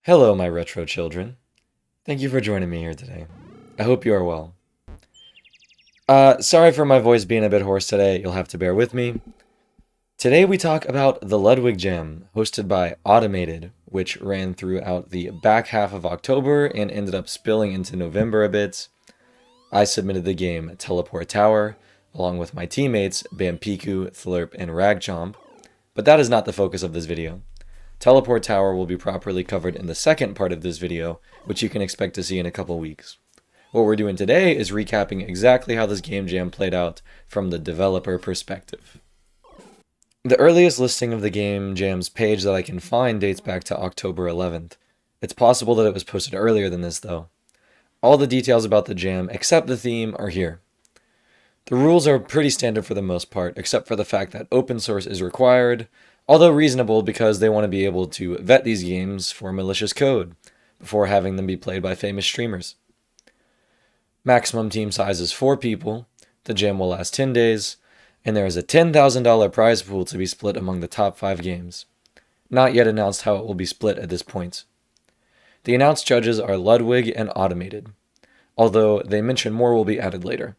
Hello, my retro children. Thank you for joining me here today. I hope you are well. Sorry for my voice being a bit hoarse today. You'll have to bear with me. Today we talk about the Ludwig Jam, hosted by Automated, which ran throughout the back half of October and ended up spilling into November a bit. I submitted the game Teleport Tower, along with my teammates Bampiku, Thlurp, and Ragchomp, but that is not the focus of this video. Teleport Tower will be properly covered in the second part of this video, which you can expect to see in a couple weeks. What we're doing today is recapping exactly how this game jam played out from the developer perspective. The earliest listing of the game jam's page that I can find dates back to October 11th. It's possible that it was posted earlier than this though. All the details about the jam, except the theme, are here. The rules are pretty standard for the most part, except for the fact that open source is required, although reasonable because they want to be able to vet these games for malicious code before having them be played by famous streamers. Maximum team size is 4 people, the jam will last 10 days, and there is a $10,000 prize pool to be split among the top 5 games. Not yet announced how it will be split at this point. The announced judges are Ludwig and Automated, although they mention more will be added later.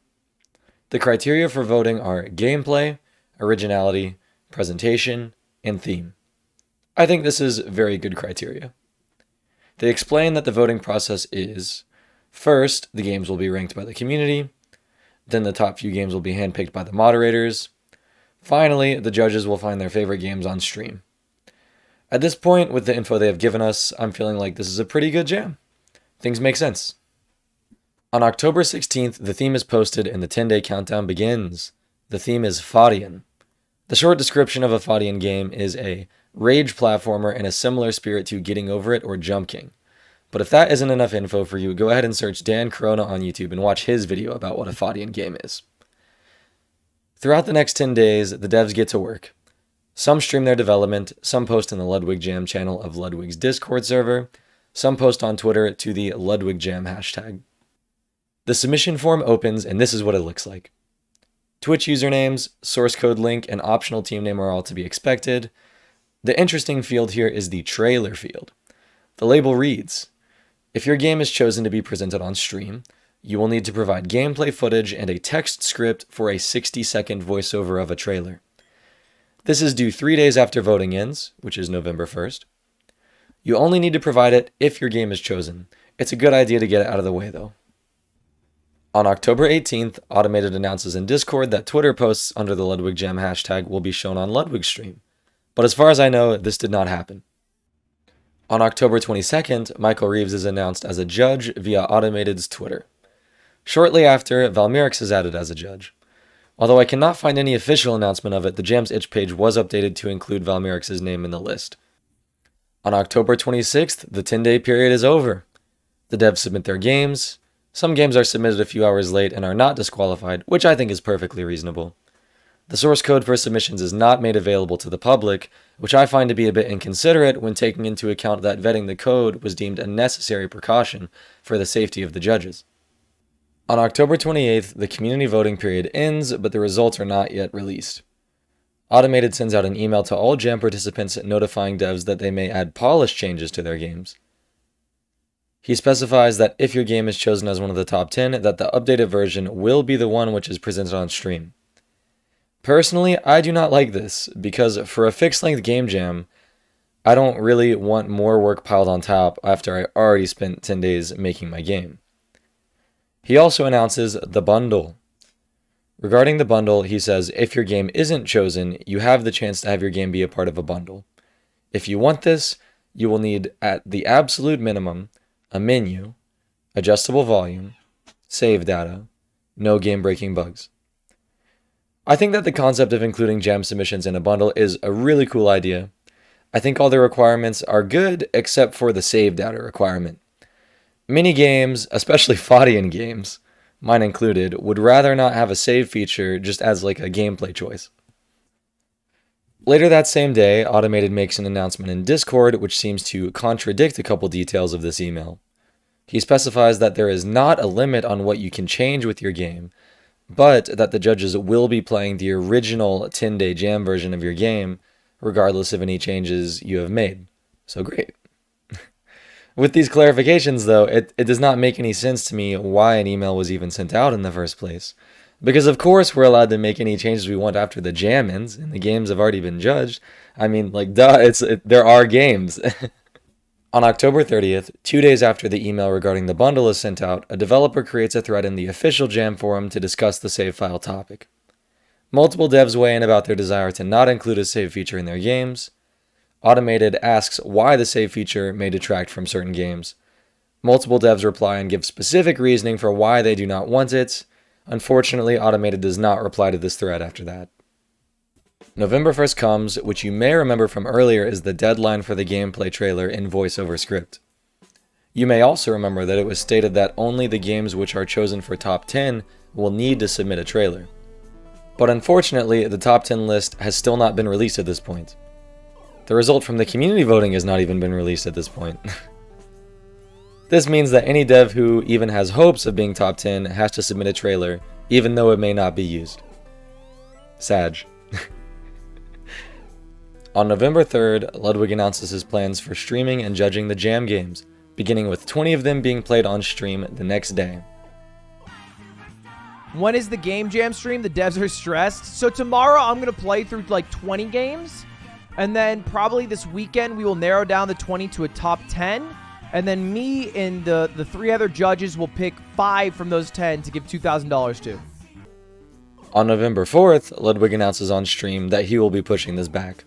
The criteria for voting are gameplay, originality, presentation, and theme. I think this is very good criteria. They explain that the voting process is, first, the games will be ranked by the community, then the top few games will be handpicked by the moderators. Finally, the judges will find their favorite games on stream. At this point, with the info they have given us, I'm feeling like this is a pretty good jam. Things make sense. On October 16th, the theme is posted and the 10-day countdown begins. The theme is Fadian. The short description of a Fadian game is a rage platformer in a similar spirit to Getting Over It or Jump King. But if that isn't enough info for you, go ahead and search Dan Corona on YouTube and watch his video about what a Fadian game is. Throughout the next 10 days, the devs get to work. Some stream their development, some post in the Ludwig Jam channel of Ludwig's Discord server, some post on Twitter to the Ludwig Jam hashtag. The submission form opens and this is what it looks like. Twitch usernames, source code link, and optional team name are all to be expected. The interesting field here is the trailer field. The label reads, if your game is chosen to be presented on stream, you will need to provide gameplay footage and a text script for a 60-second voiceover of a trailer. This is due 3 days after voting ends, which is November 1st. You only need to provide it if your game is chosen. It's a good idea to get it out of the way though. On October 18th, Automated announces in Discord that Twitter posts under the Ludwig Jam hashtag will be shown on Ludwig's stream. But as far as I know, this did not happen. On October 22nd, Michael Reeves is announced as a judge via Automated's Twitter. Shortly after, Valmyrix is added as a judge. Although I cannot find any official announcement of it, the Jam's itch page was updated to include Valmyrix's name in the list. On October 26th, the 10-day period is over. The devs submit their games. Some games are submitted a few hours late and are not disqualified, which I think is perfectly reasonable. The source code for submissions is not made available to the public, which I find to be a bit inconsiderate when taking into account that vetting the code was deemed a necessary precaution for the safety of the judges. On October 28th, the community voting period ends, but the results are not yet released. Automated sends out an email to all Jam participants notifying devs that they may add polish changes to their games. He specifies that if your game is chosen as one of the top 10, that the updated version will be the one which is presented on stream. Personally, I do not like this, because for a fixed-length game jam, I don't really want more work piled on top after I already spent 10 days making my game. He also announces the bundle. Regarding the bundle, he says if your game isn't chosen, you have the chance to have your game be a part of a bundle. If you want this, you will need, at the absolute minimum, a menu, adjustable volume, save data, no game-breaking bugs. I think that the concept of including jam submissions in a bundle is a really cool idea. I think all the requirements are good except for the save data requirement. Many games, especially Fadian games, mine included, would rather not have a save feature just as like a gameplay choice. Later that same day, Automated makes an announcement in Discord which seems to contradict a couple details of this email. He specifies that there is not a limit on what you can change with your game, but that the judges will be playing the original 10-day jam version of your game, regardless of any changes you have made. So great. With these clarifications, though, it does not make any sense to me why an email was even sent out in the first place. Because of course we're allowed to make any changes we want after the jam ends, and the games have already been judged. I mean, like, duh, there are games. On October 30th, 2 days after the email regarding the bundle is sent out, a developer creates a thread in the official Jam forum to discuss the save file topic. Multiple devs weigh in about their desire to not include a save feature in their games. Automated asks why the save feature may detract from certain games. Multiple devs reply and give specific reasoning for why they do not want it. Unfortunately, Automated does not reply to this thread after that. November 1st comes, which you may remember from earlier is the deadline for the gameplay trailer in voiceover script. You may also remember that it was stated that only the games which are chosen for top 10 will need to submit a trailer. But unfortunately, the top 10 list has still not been released at this point. The result from the community voting has not even been released at this point. This means that any dev who even has hopes of being top 10 has to submit a trailer, even though it may not be used. Sag. On November 3rd, Ludwig announces his plans for streaming and judging the Jam games, beginning with 20 of them being played on stream the next day. When is the Game Jam stream? The devs are stressed. So tomorrow I'm going to play through like 20 games. And then probably this weekend we will narrow down the 20 to a top 10. And then me and the 3 other judges will pick 5 from those 10 to give $2,000 to. On November 4th, Ludwig announces on stream that he will be pushing this back.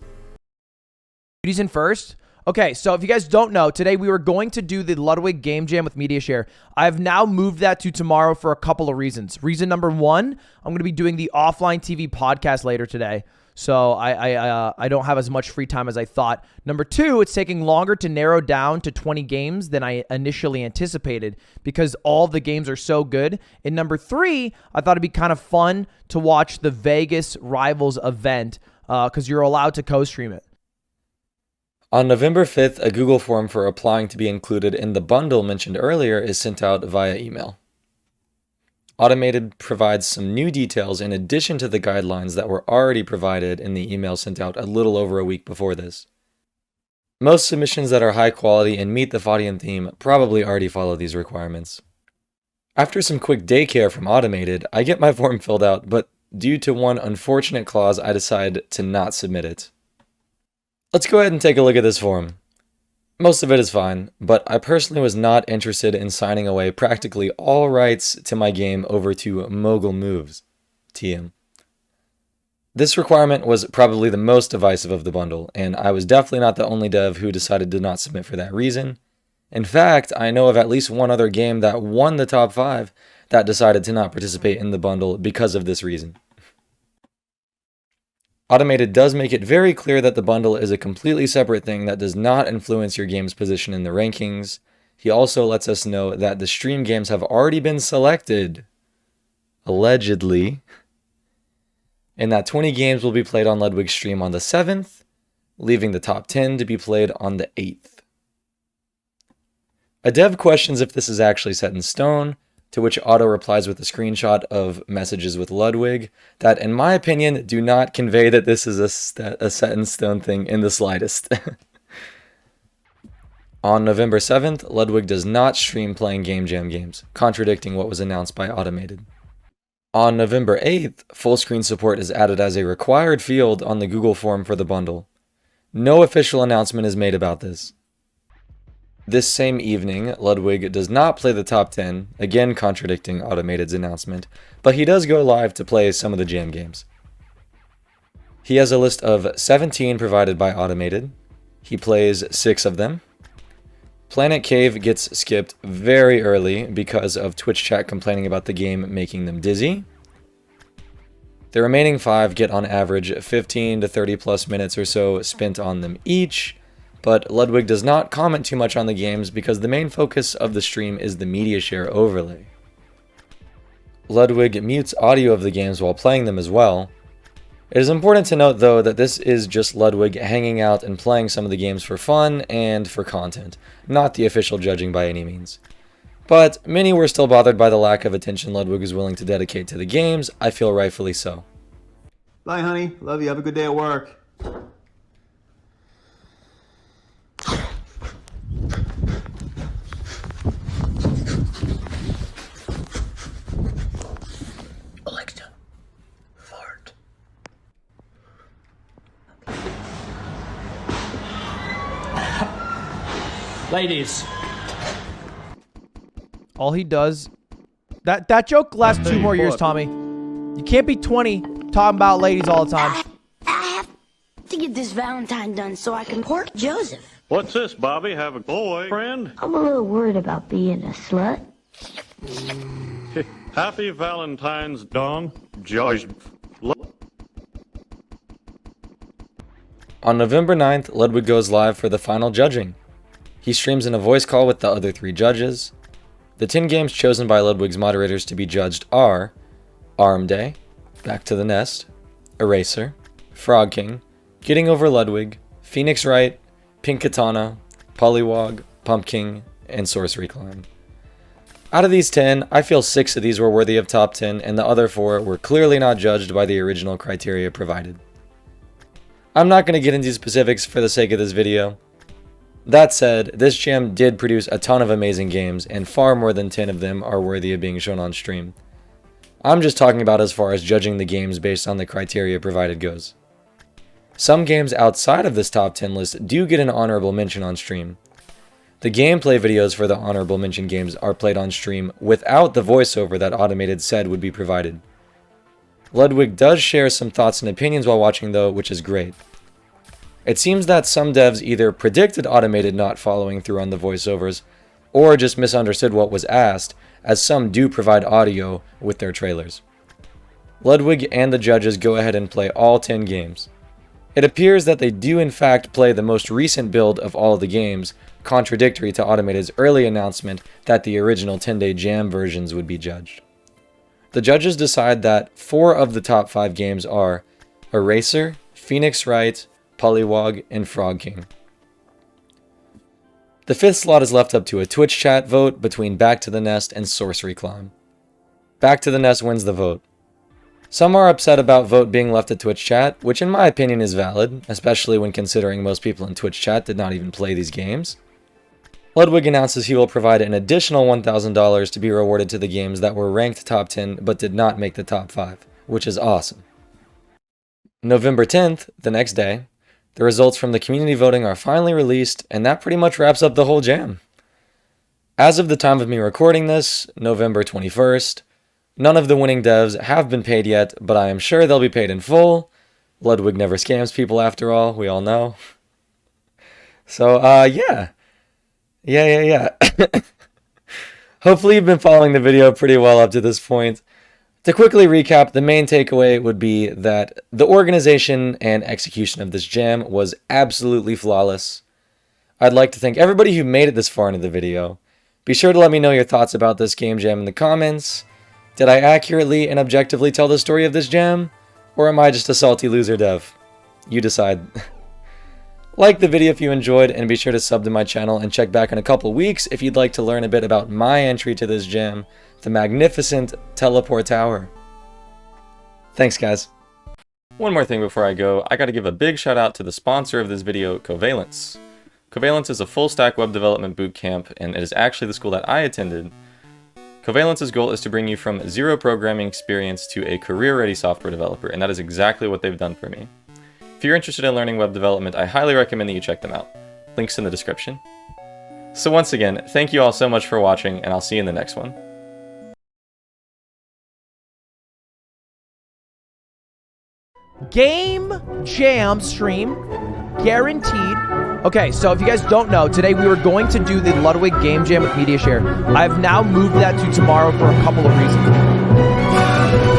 He's in first. Okay, so if you guys don't know, today we were going to do the Ludwig Game Jam with Media Share. I've now moved that to tomorrow for a couple of reasons. Reason number 1, I'm going to be doing the Offline TV podcast later today. So I don't have as much free time as I thought. Number 2, it's taking longer to narrow down to 20 games than I initially anticipated because all the games are so good. And number 3, I thought it'd be kind of fun to watch the Vegas Rivals event because you're allowed to co-stream it. On November 5th, a Google form for applying to be included in the bundle mentioned earlier is sent out via email. Automated provides some new details in addition to the guidelines that were already provided in the email sent out a little over a week before this. Most submissions that are high quality and meet the Fadian theme probably already follow these requirements. After some quick daycare from Automated, I get my form filled out, but due to one unfortunate clause, I decide to not submit it. Let's go ahead and take a look at this form. Most of it is fine, but I personally was not interested in signing away practically all rights to my game over to Mogul Moves, TM. This requirement was probably the most divisive of the bundle, and I was definitely not the only dev who decided to not submit for that reason. In fact, I know of at least one other game that won the top 5 that decided to not participate in the bundle because of this reason. Automated does make it very clear that the bundle is a completely separate thing that does not influence your game's position in the rankings. He also lets us know that the stream games have already been selected, allegedly, and that 20 games will be played on Ludwig's stream on the 7th, leaving the top 10 to be played on the 8th. A dev questions if this is actually set in stone, to which Otto replies with a screenshot of messages with Ludwig that, in my opinion, do not convey that this is a set-in-stone thing in the slightest. On November 7th, Ludwig does not stream playing Game Jam games, contradicting what was announced by Automated. On November 8th, full screen support is added as a required field on the Google form for the bundle. No official announcement is made about this. This same evening, Ludwig does not play the top 10, again contradicting Automated's announcement, but he does go live to play some of the Jam games. He has a list of 17 provided by Automated. He plays 6 of them. Planet Cave gets skipped very early because of Twitch chat complaining about the game making them dizzy. The remaining 5 get on average 15 to 30 plus minutes or so spent on them each, but Ludwig does not comment too much on the games because the main focus of the stream is the media share overlay. Ludwig mutes audio of the games while playing them as well. It is important to note though that this is just Ludwig hanging out and playing some of the games for fun and for content, not the official judging by any means. But many were still bothered by the lack of attention Ludwig is willing to dedicate to the games, I feel rightfully so. Bye honey, love you, have a good day at work. Ladies. All he does... That joke lasts 2 more years, Tommy. You can't be 20 talking about ladies all the time. I have to get this Valentine done so I can court Joseph. What's this, Bobby? Have a boyfriend? I'm a little worried about being a slut. Happy Valentine's, Dong. Judge. On November 9th, Ludwig goes live for the final judging. He streams in a voice call with the other 3 judges. The 10 games chosen by Ludwig's moderators to be judged are Arm Day, Back to the Nest, Eraser, Frog King, Getting Over Ludwig, Phoenix Wright, Pink Katana, Pollywog, Pumpkin, and Sorcery Climb. Out of these 10, I feel 6 of these were worthy of top 10, and the other 4 were clearly not judged by the original criteria provided. I'm not going to get into specifics for the sake of this video. That said, this jam did produce a ton of amazing games, and far more than 10 of them are worthy of being shown on stream. I'm just talking about as far as judging the games based on the criteria provided goes. Some games outside of this top 10 list do get an honorable mention on stream. The gameplay videos for the honorable mention games are played on stream without the voiceover that Automated said would be provided. Ludwig does share some thoughts and opinions while watching though, which is great. It seems that some devs either predicted Automated not following through on the voiceovers, or just misunderstood what was asked, as some do provide audio with their trailers. Ludwig and the judges go ahead and play all 10 games. It appears that they do in fact play the most recent build of all of the games, contradictory to Automated's early announcement that the original 10-day jam versions would be judged. The judges decide that 4 of the top 5 games are Eraser, Phoenix Wright, Pollywog, and Frog King. The 5th slot is left up to a Twitch chat vote between Back to the Nest and Sorcery Climb. Back to the Nest wins the vote. Some are upset about vote being left at Twitch chat, which in my opinion is valid, especially when considering most people in Twitch chat did not even play these games. Ludwig announces he will provide an additional $1,000 to be rewarded to the games that were ranked top 10 but did not make the top 5, which is awesome. November 10th, the next day, the results from the community voting are finally released, and that pretty much wraps up the whole jam. As of the time of me recording this, November 21st, none of the winning devs have been paid yet, but I am sure they'll be paid in full. Ludwig never scams people after all, we all know. So, yeah. Hopefully you've been following the video pretty well up to this point. To quickly recap, the main takeaway would be that the organization and execution of this jam was absolutely flawless. I'd like to thank everybody who made it this far into the video. Be sure to let me know your thoughts about this game jam in the comments. Did I accurately and objectively tell the story of this jam? Or am I just a salty loser dev? You decide. Like the video if you enjoyed, and be sure to sub to my channel and check back in a couple weeks if you'd like to learn a bit about my entry to this jam, the magnificent Teleport Tower. Thanks, guys. One more thing before I go, I gotta give a big shout out to the sponsor of this video, Covalence. Covalence is a full-stack web development bootcamp, and it is actually the school that I attended. Covalence's goal is to bring you from zero programming experience to a career-ready software developer, and that is exactly what they've done for me. If you're interested in learning web development, I highly recommend that you check them out. Links in the description. So once again, thank you all so much for watching, and I'll see you in the next one. Game Jam stream, guaranteed. Okay, so if you guys don't know, today we were going to do the Ludwig Game Jam with Media Share. I've now moved that to tomorrow for a couple of reasons.